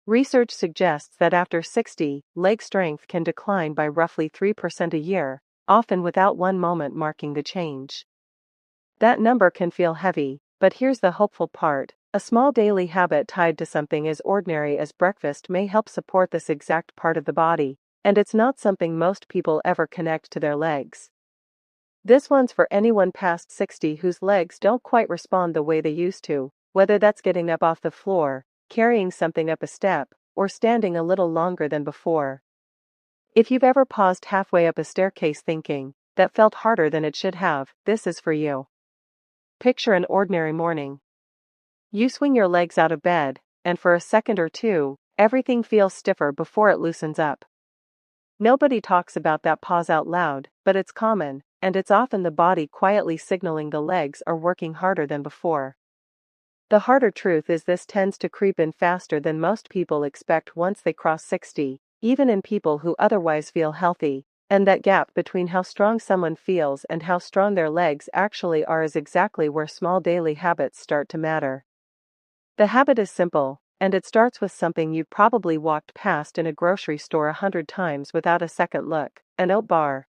Research suggests that after 60, leg strength can decline by roughly 3% a year, often without one moment marking the change. That number can feel heavy, but here's the hopeful part. A small daily habit tied to something as ordinary as breakfast may help support this exact part of the body, and it's not something most people ever connect to their legs. This one's for anyone past 60 whose legs don't quite respond the way they used to, whether that's getting up off the floor, carrying something up a step, or standing a little longer than before. If you've ever paused halfway up a staircase thinking, that felt harder than it should have, this is for you. Picture an ordinary morning. You swing your legs out of bed, and for a second or two, everything feels stiffer before it loosens up. Nobody talks about that pause out loud, but it's common, and it's often the body quietly signaling the legs are working harder than before. The harder truth is this tends to creep in faster than most people expect once they cross 60, even in people who otherwise feel healthy, and that gap between how strong someone feels and how strong their legs actually are is exactly where small daily habits start to matter. The habit is simple, and it starts with something you've probably walked past in a grocery store 100 times without a second look: an oat bar.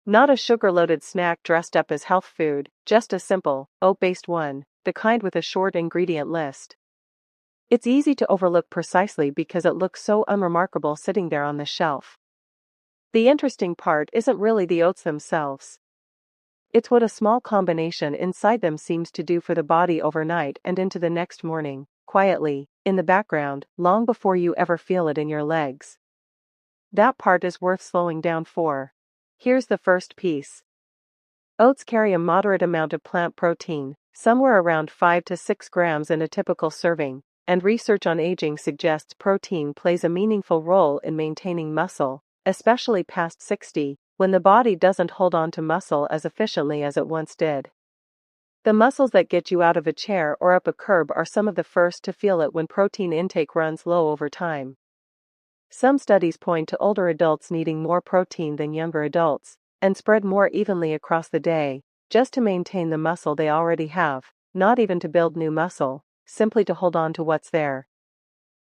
Not a sugar-loaded snack dressed up as health food, just a simple, oat-based one, the kind with a short ingredient list. It's easy to overlook precisely because it looks so unremarkable sitting there on the shelf. The interesting part isn't really the oats themselves. It's what a small combination inside them seems to do for the body overnight and into the next morning, quietly, in the background, long before you ever feel it in your legs. That part is worth slowing down for. Here's the first piece. Oats carry a moderate amount of plant protein, somewhere around 5 to 6 grams in a typical serving, and research on aging suggests protein plays a meaningful role in maintaining muscle, especially past 60, when the body doesn't hold on to muscle as efficiently as it once did. The muscles that get you out of a chair or up a curb are some of the first to feel it when protein intake runs low over time. Some studies point to older adults needing more protein than younger adults, and spread more evenly across the day, just to maintain the muscle they already have, not even to build new muscle, simply to hold on to what's there.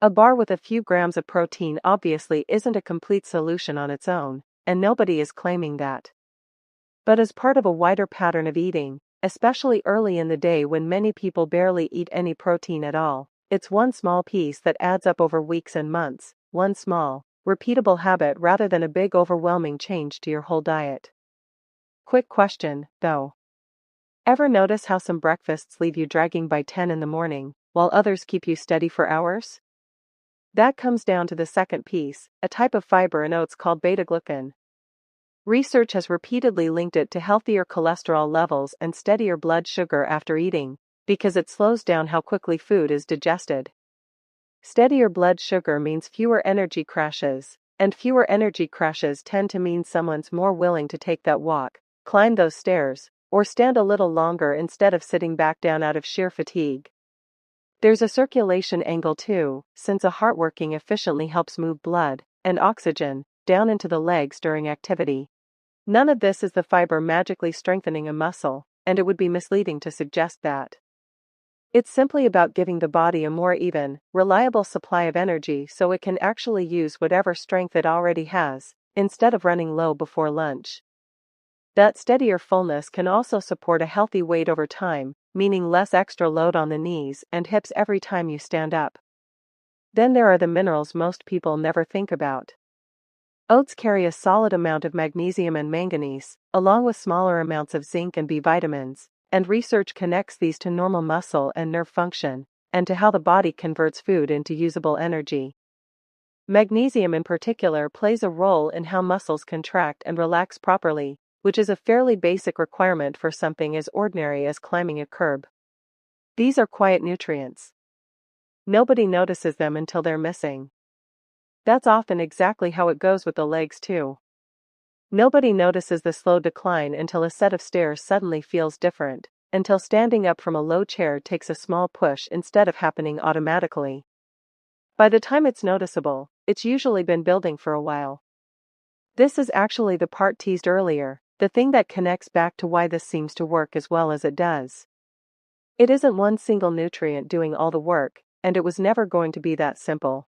A bar with a few grams of protein obviously isn't a complete solution on its own, and nobody is claiming that. But as part of a wider pattern of eating, especially early in the day when many people barely eat any protein at all, it's one small piece that adds up over weeks and months, one small, repeatable habit rather than a big overwhelming change to your whole diet. Quick question, though. Ever notice how some breakfasts leave you dragging by 10 in the morning, while others keep you steady for hours? That comes down to the second piece, a type of fiber in oats called beta-glucan. Research has repeatedly linked it to healthier cholesterol levels and steadier blood sugar after eating, because it slows down how quickly food is digested. Steadier blood sugar means fewer energy crashes, and fewer energy crashes tend to mean someone's more willing to take that walk, climb those stairs, or stand a little longer instead of sitting back down out of sheer fatigue. There's a circulation angle too, since a heart working efficiently helps move blood and oxygen down into the legs during activity. None of this is the fiber magically strengthening a muscle, and it would be misleading to suggest that. It's simply about giving the body a more even, reliable supply of energy so it can actually use whatever strength it already has, instead of running low before lunch. That steadier fullness can also support a healthy weight over time, meaning less extra load on the knees and hips every time you stand up. Then there are the minerals most people never think about. Oats carry a solid amount of magnesium and manganese, along with smaller amounts of zinc and B vitamins, and research connects these to normal muscle and nerve function, and to how the body converts food into usable energy. Magnesium in particular plays a role in how muscles contract and relax properly, which is a fairly basic requirement for something as ordinary as climbing a curb. These are quiet nutrients. Nobody notices them until they're missing. That's often exactly how it goes with the legs too. Nobody notices the slow decline until a set of stairs suddenly feels different, until standing up from a low chair takes a small push instead of happening automatically. By the time it's noticeable, it's usually been building for a while. This is actually the part teased earlier, the thing that connects back to why this seems to work as well as it does. It isn't one single nutrient doing all the work, and it was never going to be that simple.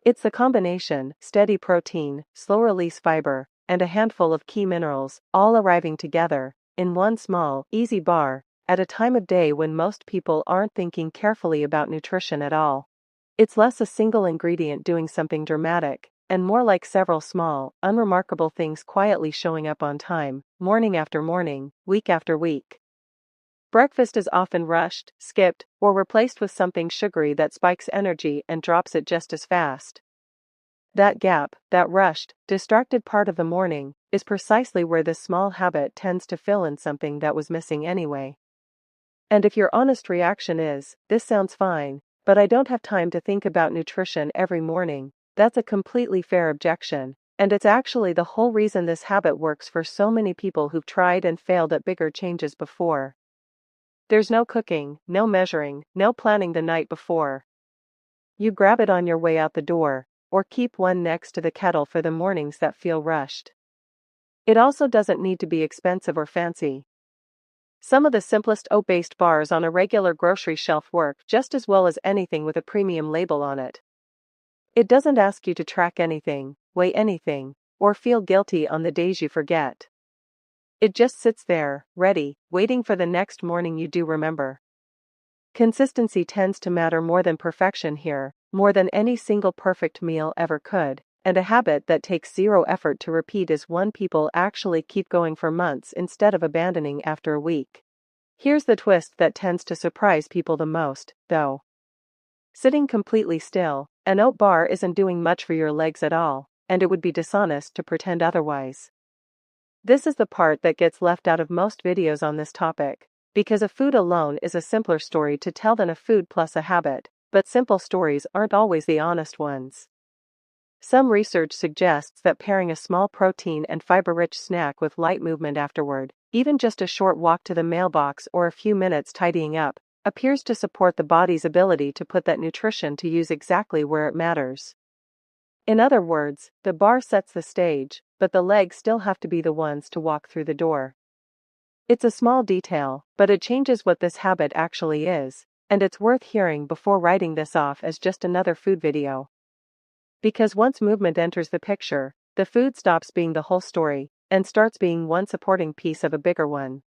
It's the combination: steady protein, slow-release fiber, and a handful of key minerals, all arriving together in one small, easy bar, at a time of day when most people aren't thinking carefully about nutrition at all. It's less a single ingredient doing something dramatic, and more like several small, unremarkable things quietly showing up on time, morning after morning, week after week. Breakfast is often rushed, skipped, or replaced with something sugary that spikes energy and drops it just as fast. That gap, that rushed, distracted part of the morning, is precisely where this small habit tends to fill in something that was missing anyway. And if your honest reaction is, "This sounds fine, but I don't have time to think about nutrition every morning," that's a completely fair objection, and it's actually the whole reason this habit works for so many people who've tried and failed at bigger changes before. There's no cooking, no measuring, no planning the night before. You grab it on your way out the door, or keep one next to the kettle for the mornings that feel rushed. It also doesn't need to be expensive or fancy. Some of the simplest oat-based bars on a regular grocery shelf work just as well as anything with a premium label on it. It doesn't ask you to track anything, weigh anything, or feel guilty on the days you forget. It just sits there, ready, waiting for the next morning you do remember. Consistency tends to matter more than perfection here, more than any single perfect meal ever could, and a habit that takes zero effort to repeat is one people actually keep going for months instead of abandoning after a week. Here's the twist that tends to surprise people the most, though. Sitting completely still, an oat bar isn't doing much for your legs at all, and it would be dishonest to pretend otherwise. This is the part that gets left out of most videos on this topic, because a food alone is a simpler story to tell than a food plus a habit, but simple stories aren't always the honest ones. Some research suggests that pairing a small protein and fiber-rich snack with light movement afterward, even just a short walk to the mailbox or a few minutes tidying up, appears to support the body's ability to put that nutrition to use exactly where it matters. In other words, the bar sets the stage, but the legs still have to be the ones to walk through the door. It's a small detail, but it changes what this habit actually is, and it's worth hearing before writing this off as just another food video. Because once movement enters the picture, the food stops being the whole story, and starts being one supporting piece of a bigger one.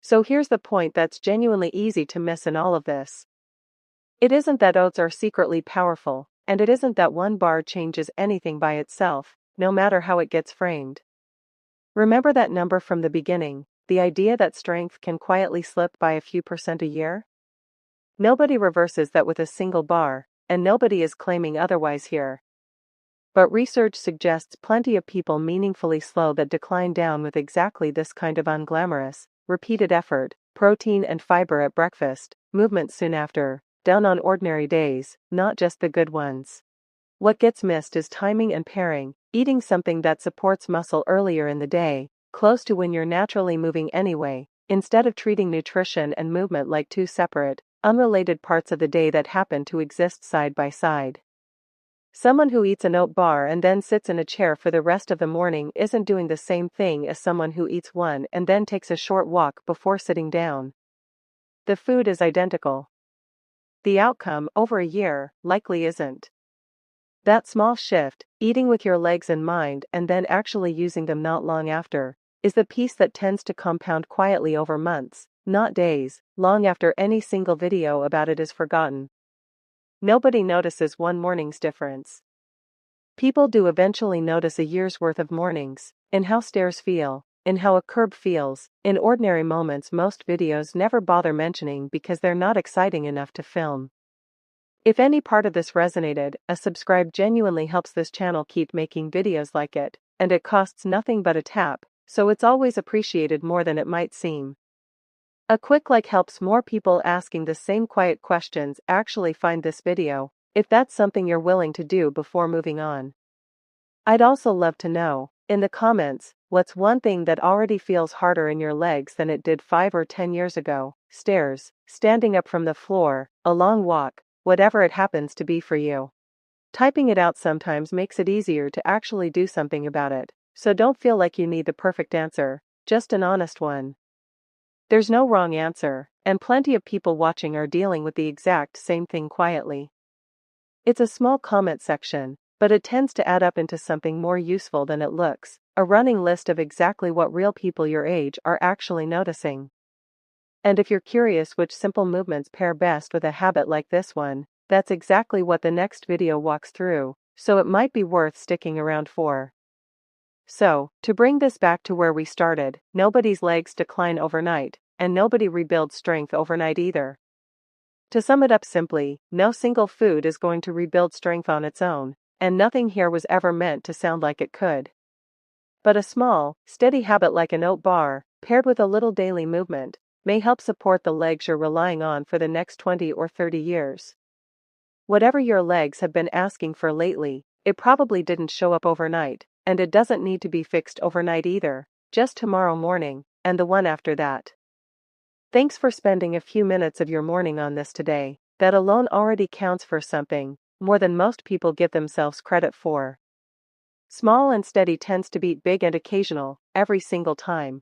So here's the point that's genuinely easy to miss in all of this. It isn't that oats are secretly powerful, and it isn't that one bar changes anything by itself, no matter how it gets framed. Remember that number from the beginning, the idea that strength can quietly slip by a few % a year? Nobody reverses that with a single bar, and nobody is claiming otherwise here. But research suggests plenty of people meaningfully slow that decline down with exactly this kind of unglamorous, repeated effort: protein and fiber at breakfast, movement soon after, down on ordinary days, not just the good ones. What gets missed is timing and pairing, eating something that supports muscle earlier in the day, close to when you're naturally moving anyway, instead of treating nutrition and movement like two separate, unrelated parts of the day that happen to exist side by side. Someone who eats an oat bar and then sits in a chair for the rest of the morning isn't doing the same thing as someone who eats one and then takes a short walk before sitting down. The food is identical. The outcome, over a year, likely isn't. That small shift, eating with your legs in mind and then actually using them not long after, is the piece that tends to compound quietly over months, not days, long after any single video about it is forgotten. Nobody notices one morning's difference. People do eventually notice a year's worth of mornings, in how stairs feel, in how a curb feels, in ordinary moments most videos never bother mentioning because they're not exciting enough to film. If any part of this resonated, a subscribe genuinely helps this channel keep making videos like it, and it costs nothing but a tap, so it's always appreciated more than it might seem. A quick like helps more people asking the same quiet questions actually find this video, if that's something you're willing to do before moving on. I'd also love to know, in the comments, what's one thing that already feels harder in your legs than it did 5 or 10 years ago: stairs, standing up from the floor, a long walk, whatever it happens to be for you. Typing it out sometimes makes it easier to actually do something about it, so don't feel like you need the perfect answer, just an honest one. There's no wrong answer, and plenty of people watching are dealing with the exact same thing quietly. It's a small comment section, but it tends to add up into something more useful than it looks, a running list of exactly what real people your age are actually noticing. And if you're curious which simple movements pair best with a habit like this one, that's exactly what the next video walks through, so it might be worth sticking around for. So, to bring this back to where we started, nobody's legs decline overnight, and nobody rebuilds strength overnight either. To sum it up simply, no single food is going to rebuild strength on its own, and nothing here was ever meant to sound like it could. But a small, steady habit like an oat bar, paired with a little daily movement, may help support the legs you're relying on for the next 20 or 30 years. Whatever your legs have been asking for lately, it probably didn't show up overnight, and it doesn't need to be fixed overnight either, just tomorrow morning, and the one after that. Thanks for spending a few minutes of your morning on this today. That alone already counts for something, more than most people give themselves credit for. Small and steady tends to beat big and occasional, every single time.